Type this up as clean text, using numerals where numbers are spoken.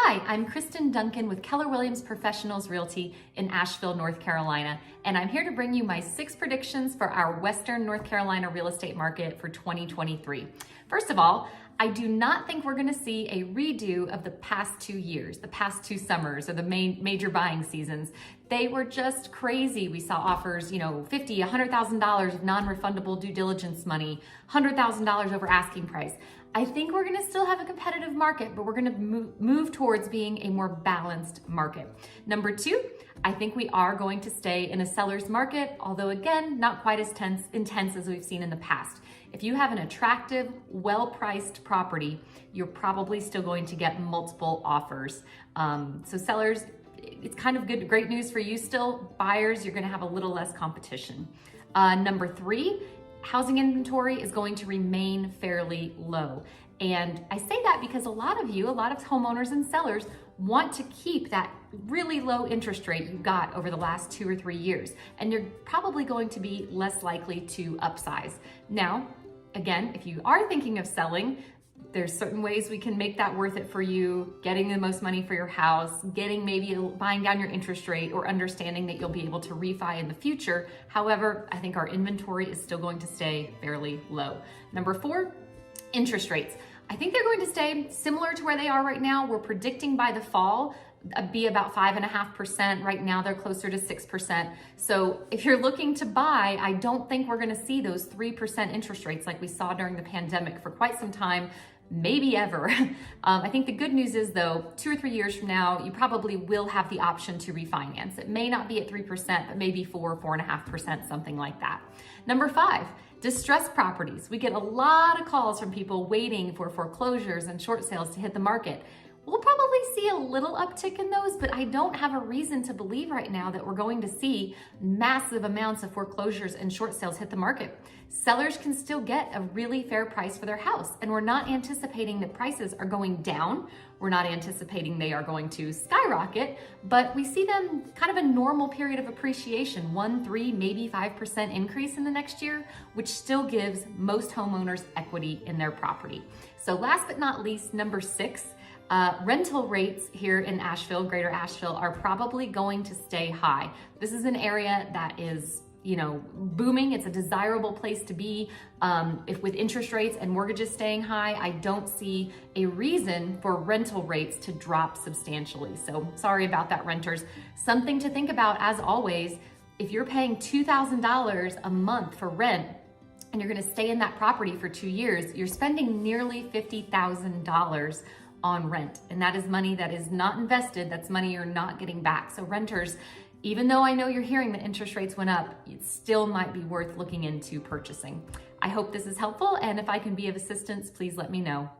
Hi, I'm Kristin Duncan with Keller Williams Professionals Realty in Asheville, North Carolina, and I'm here to bring you my 6 predictions for our Western North Carolina real estate market for 2023. First of all, I do not think we're going to see a redo of the past 2 years, the past 2 summers, or the major buying seasons. They were just crazy. We saw offers, $50,000, $100,000 of non-refundable due diligence money, $100,000 over asking price. I think we're going to still have a competitive market, but we're going to move towards being a more balanced market. Number 2, I think we are going to stay in a seller's market, although again, not quite as intense as we've seen in the past. If you have an attractive, well-priced property, you're probably still going to get multiple offers. So sellers, it's kind of great news for you still. Buyers, you're going to have a little less competition. Number 3, housing inventory is going to remain fairly low. And I say that because a lot of homeowners and sellers want to keep that really low interest rate you got over the last 2 or 3 years. And you're probably going to be less likely to upsize. Now, again, if you are thinking of selling, there's certain ways we can make that worth it for you, getting the most money for your house, buying down your interest rate, or understanding that you'll be able to refi in the future. However, I think our inventory is still going to stay fairly low. Number 4, interest rates. I think they're going to stay similar to where they are right now. We're predicting by the fall be about 5.5%. Right now they're closer to 6%. So if you're looking to buy, I don't think we're going to see those 3% interest rates like we saw during the pandemic for quite some time, maybe ever. I think the good news is though, 2 or 3 years from now, you probably will have the option to refinance. It may not be at 3%, but maybe 4.5%, something like that. Number 5, distressed properties. We get a lot of calls from people waiting for foreclosures and short sales to hit the market. We'll probably see a little uptick in those, but I don't have a reason to believe right now that we're going to see massive amounts of foreclosures and short sales hit the market. Sellers can still get a really fair price for their house, and we're not anticipating that prices are going down. We're not anticipating they are going to skyrocket, but we see them kind of a normal period of appreciation, 1%, 3%, maybe 5% increase in the next year, which still gives most homeowners equity in their property. So last but not least, number 6, rental rates here in Asheville, Greater Asheville, are probably going to stay high. This is an area that is, booming. It's a desirable place to be. If with interest rates and mortgages staying high, I don't see a reason for rental rates to drop substantially. So sorry about that, renters. Something to think about, as always, if you're paying $2,000 a month for rent, and you're going to stay in that property for 2 years, you're spending nearly $50,000 on rent. And that is money that is not invested. That's money you're not getting back. So renters, even though I know you're hearing that interest rates went up, it still might be worth looking into purchasing. I hope this is helpful, and if I can be of assistance, please let me know.